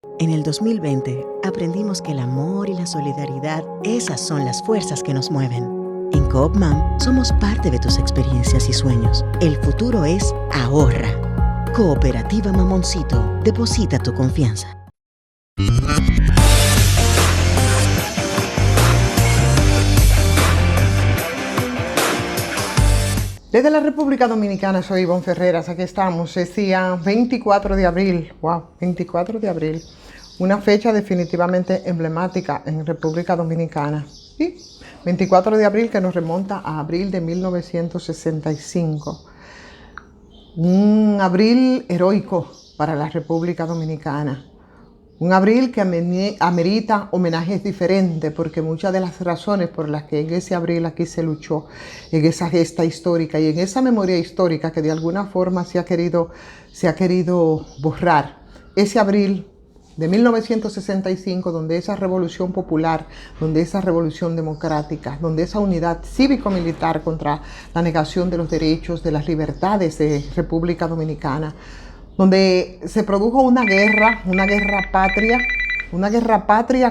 En el 2020 aprendimos que el amor y la solidaridad, esas son las fuerzas que nos mueven. En Coop Mam somos parte de tus experiencias y sueños. El futuro es ahorra. Cooperativa Mamoncito, deposita tu confianza. Desde la República Dominicana, soy Ivonne Ferreras, aquí estamos, es día 24 de abril, wow, 24 de abril, una fecha definitivamente emblemática en República Dominicana, ¿sí? 24 de abril que nos remonta a abril de 1965, un abril heroico para la República Dominicana. Un abril que amerita homenajes diferentes, porque muchas de las razones por las que en ese abril aquí se luchó, en esa gesta histórica y en esa memoria histórica que de alguna forma se ha querido borrar. Ese abril de 1965, donde esa revolución popular, donde esa revolución democrática, donde esa unidad cívico-militar contra la negación de los derechos, de las libertades de República Dominicana, donde se produjo una guerra patria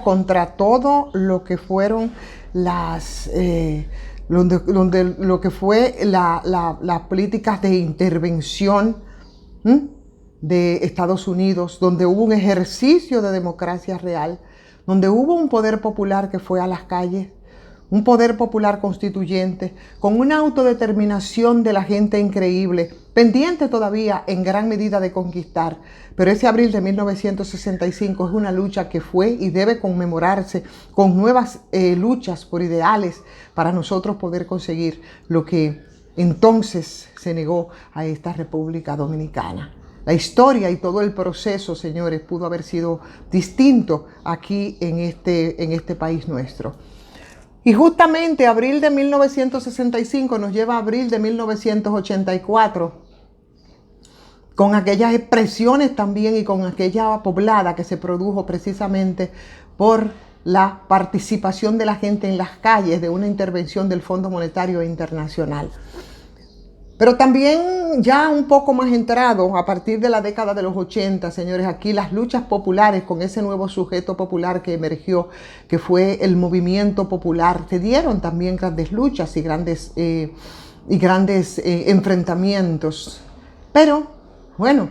contra todo lo que fueron las políticas de intervención de Estados Unidos, donde hubo un ejercicio de democracia real, donde hubo un poder popular que fue a las calles, un poder popular constituyente, con una autodeterminación de la gente increíble, pendiente todavía en gran medida de conquistar. Pero ese abril de 1965 es una lucha que fue y debe conmemorarse con nuevas luchas por ideales para nosotros poder conseguir lo que entonces se negó a esta República Dominicana. La historia y todo el proceso, señores, pudo haber sido distinto aquí en este país nuestro. Y justamente abril de 1965 nos lleva a abril de 1984, con aquellas expresiones también y con aquella poblada que se produjo precisamente por la participación de la gente en las calles de una intervención del Fondo Monetario Internacional. Pero también ya un poco más entrado, a partir de la década de los 80, señores, aquí las luchas populares con ese nuevo sujeto popular que emergió, que fue el movimiento popular, se dieron también grandes luchas y grandes enfrentamientos. Pero, bueno,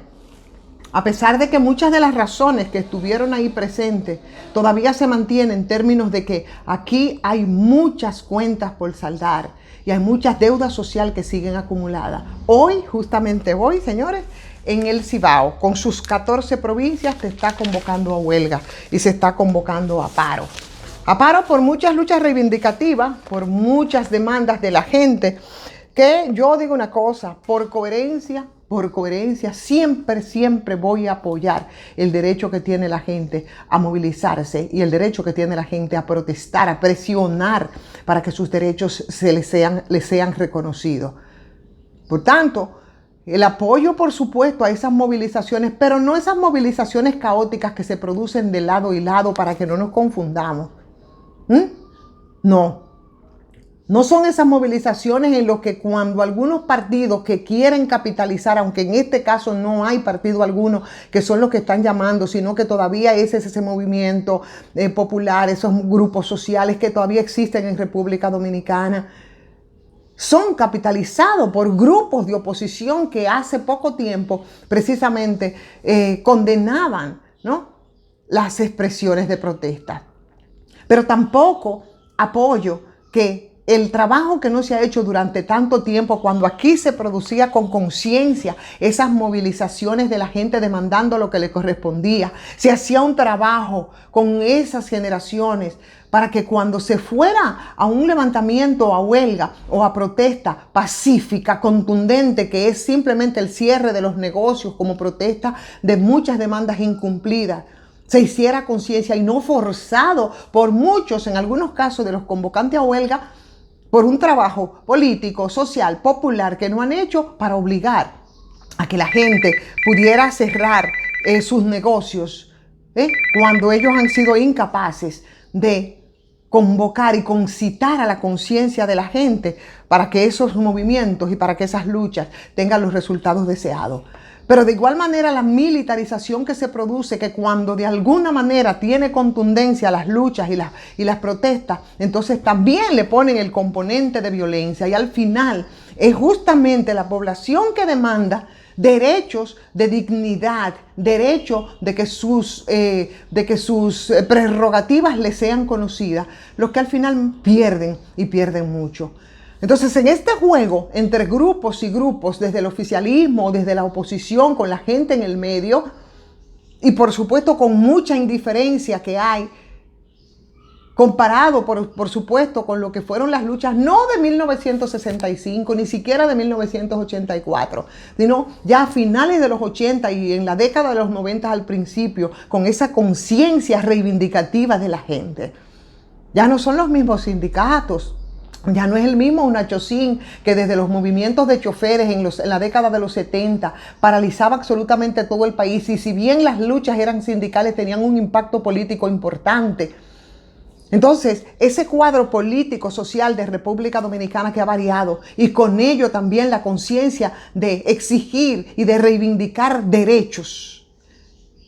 a pesar de que muchas de las razones que estuvieron ahí presentes todavía se mantienen en términos de que aquí hay muchas cuentas por saldar y hay muchas deudas sociales que siguen acumuladas. Hoy, justamente hoy, señores, en el Cibao, con sus 14 provincias, se está convocando a huelga y se está convocando a paro. A paro por muchas luchas reivindicativas, por muchas demandas de la gente, que yo digo una cosa, por coherencia, siempre voy a apoyar el derecho que tiene la gente a movilizarse y el derecho que tiene la gente a protestar, a presionar para que sus derechos les sean reconocidos. Por tanto, el apoyo, por supuesto, a esas movilizaciones, pero no esas movilizaciones caóticas que se producen de lado y lado para que no nos confundamos. No son esas movilizaciones en las que cuando algunos partidos que quieren capitalizar, aunque en este caso no hay partido alguno que son los que están llamando, sino que todavía es ese movimiento popular, esos grupos sociales que todavía existen en República Dominicana, son capitalizados por grupos de oposición que hace poco tiempo precisamente condenaban, ¿no?, las expresiones de protesta. Pero tampoco apoyo que el trabajo que no se ha hecho durante tanto tiempo, cuando aquí se producía con conciencia esas movilizaciones de la gente demandando lo que le correspondía, se hacía un trabajo con esas generaciones para que cuando se fuera a un levantamiento, a huelga o a protesta pacífica, contundente, que es simplemente el cierre de los negocios como protesta de muchas demandas incumplidas, se hiciera conciencia y no forzado por muchos, en algunos casos de los convocantes a huelga, por un trabajo político, social, popular que no han hecho para obligar a que la gente pudiera cerrar sus negocios cuando ellos han sido incapaces de convocar y concitar a la conciencia de la gente para que esos movimientos y para que esas luchas tengan los resultados deseados. Pero de igual manera la militarización que se produce, que cuando de alguna manera tiene contundencia las luchas y las protestas, entonces también le ponen el componente de violencia y al final es justamente la población que demanda derechos de dignidad, derecho de que sus prerrogativas le sean conocidas, los que al final pierden y pierden mucho. Entonces, en este juego entre grupos y grupos, desde el oficialismo, desde la oposición, con la gente en el medio, y por supuesto con mucha indiferencia que hay, comparado, por supuesto, con lo que fueron las luchas, no de 1965, ni siquiera de 1984, sino ya a finales de los 80 y en la década de los 90 al principio, con esa conciencia reivindicativa de la gente. Ya no son los mismos sindicatos, ya no es el mismo Unachocín que desde los movimientos de choferes en la década de los 70 paralizaba absolutamente todo el país, y si bien las luchas eran sindicales, tenían un impacto político importante. Entonces, ese cuadro político, social de República Dominicana que ha variado, y con ello también la conciencia de exigir y de reivindicar derechos,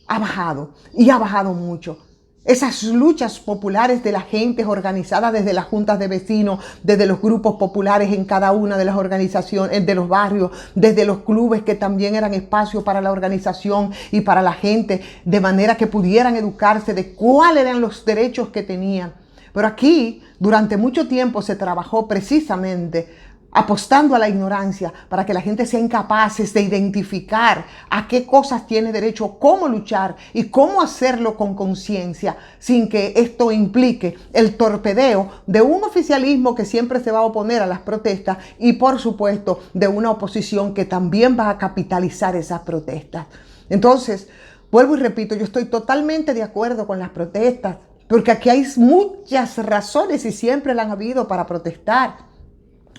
ha bajado, y ha bajado mucho. Esas luchas populares de la gente organizadas desde las juntas de vecinos, desde los grupos populares en cada una de las organizaciones, de los barrios, desde los clubes que también eran espacios para la organización y para la gente, de manera que pudieran educarse de cuáles eran los derechos que tenían. Pero aquí, durante mucho tiempo se trabajó precisamente apostando a la ignorancia para que la gente sea incapaz de identificar a qué cosas tiene derecho, cómo luchar y cómo hacerlo con conciencia, sin que esto implique el torpedeo de un oficialismo que siempre se va a oponer a las protestas y, por supuesto, de una oposición que también va a capitalizar esas protestas. Entonces, vuelvo y repito, yo estoy totalmente de acuerdo con las protestas, porque aquí hay muchas razones y siempre la han habido para protestar.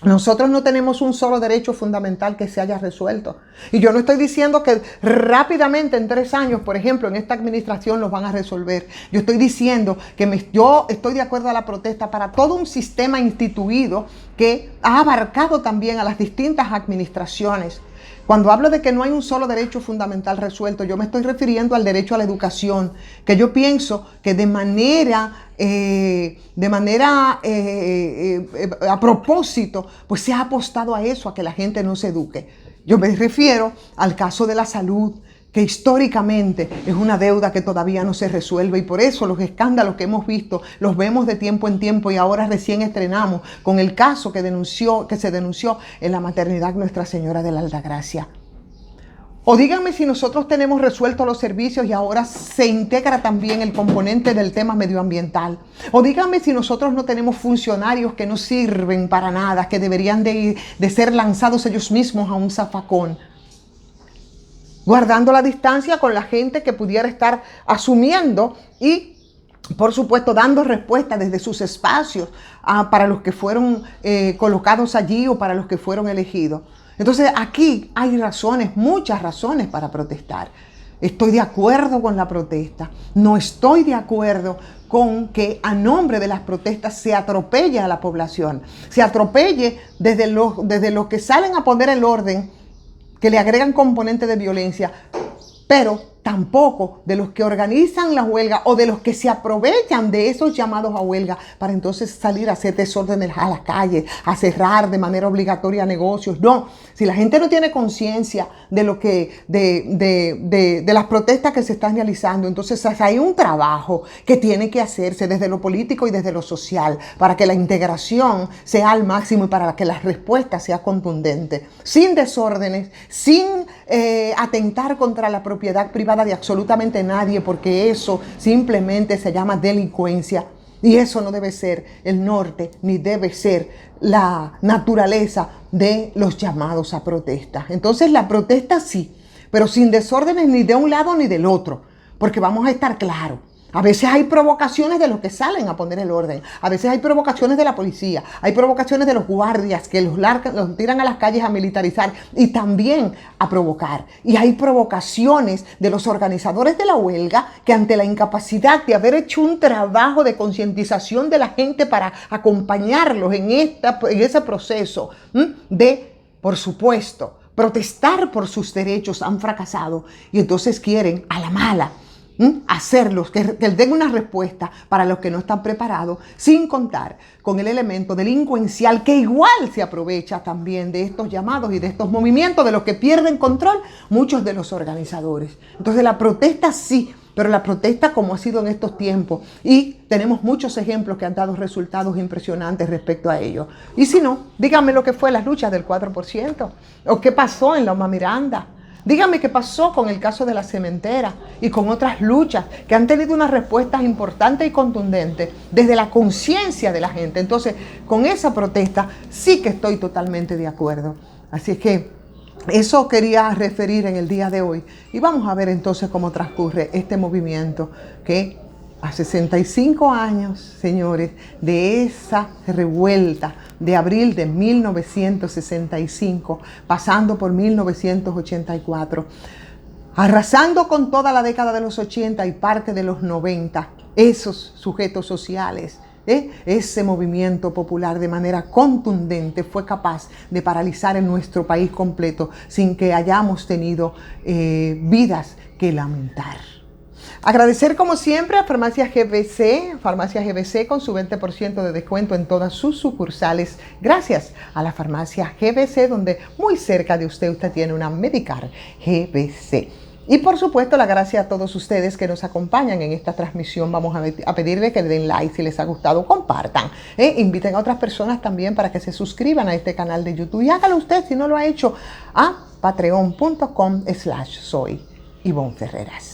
Nosotros no tenemos un solo derecho fundamental que se haya resuelto. Y yo no estoy diciendo que rápidamente en 3 años, por ejemplo, en esta administración los van a resolver. Yo estoy diciendo que yo estoy de acuerdo a la protesta para todo un sistema instituido que ha abarcado también a las distintas administraciones. Cuando hablo de que no hay un solo derecho fundamental resuelto, yo me estoy refiriendo al derecho a la educación, que yo pienso que de manera a propósito, pues se ha apostado a eso, a que la gente no se eduque. Yo me refiero al caso de la salud, que históricamente es una deuda que todavía no se resuelve, y por eso los escándalos que hemos visto los vemos de tiempo en tiempo, y ahora recién estrenamos con el caso que se denunció en la maternidad Nuestra Señora de la Altagracia. O díganme si nosotros tenemos resueltos los servicios y ahora se integra también el componente del tema medioambiental. O díganme si nosotros no tenemos funcionarios que no sirven para nada, que deberían de ser lanzados ellos mismos a un zafacón, guardando la distancia con la gente que pudiera estar asumiendo y, por supuesto, dando respuesta desde sus espacios para los que fueron colocados allí o para los que fueron elegidos. Entonces, aquí hay razones, muchas razones para protestar. Estoy de acuerdo con la protesta. No estoy de acuerdo con que a nombre de las protestas se atropelle a la población. Se atropelle desde los que salen a poner el orden, que le agregan componentes de violencia, pero tampoco de los que organizan la huelga o de los que se aprovechan de esos llamados a huelga para entonces salir a hacer desórdenes a las calles, a cerrar de manera obligatoria negocios. No, si la gente no tiene conciencia de lo que de las protestas que se están realizando, entonces hay un trabajo que tiene que hacerse desde lo político y desde lo social para que la integración sea al máximo y para que la respuesta sea contundente, sin desórdenes, sin atentar contra la propiedad privada de absolutamente nadie, porque eso simplemente se llama delincuencia, y eso no debe ser el norte ni debe ser la naturaleza de los llamados a protestas. Entonces la protesta sí, pero sin desórdenes ni de un lado ni del otro, porque vamos a estar claros, A veces hay provocaciones de los que salen a poner el orden. A veces hay provocaciones de la policía. Hay provocaciones de los guardias que los tiran a las calles a militarizar y también a provocar. Y hay provocaciones de los organizadores de la huelga que ante la incapacidad de haber hecho un trabajo de concientización de la gente para acompañarlos en ese proceso de, por supuesto, protestar por sus derechos, han fracasado. Y entonces quieren a la mala hacerlos, que den una respuesta para los que no están preparados, sin contar con el elemento delincuencial que igual se aprovecha también de estos llamados y de estos movimientos de los que pierden control muchos de los organizadores. Entonces la protesta sí, pero la protesta como ha sido en estos tiempos, y tenemos muchos ejemplos que han dado resultados impresionantes respecto a ello. Y si no, díganme lo que fue las luchas del 4%, o qué pasó en Loma Miranda. Dígame qué pasó con el caso de la cementera y con otras luchas que han tenido unas respuestas importantes y contundentes desde la conciencia de la gente. Entonces, con esa protesta sí que estoy totalmente de acuerdo. Así es que eso quería referir en el día de hoy. Y vamos a ver entonces cómo transcurre este movimiento que a 65 años, señores, de esa revuelta de abril de 1965, pasando por 1984, arrasando con toda la década de los 80 y parte de los 90, esos sujetos sociales, ese movimiento popular de manera contundente fue capaz de paralizar en nuestro país completo sin que hayamos tenido vidas que lamentar. Agradecer como siempre a Farmacia GBC con su 20% de descuento en todas sus sucursales. Gracias a la Farmacia GBC, donde muy cerca de usted tiene una Medicar GBC. Y por supuesto, la gracia a todos ustedes que nos acompañan en esta transmisión. Vamos a pedirle que le den like si les ha gustado, compartan. Inviten a otras personas también para que se suscriban a este canal de YouTube. Y hágalo usted, si no lo ha hecho, a patreon.com/soy Ivonne Ferreras.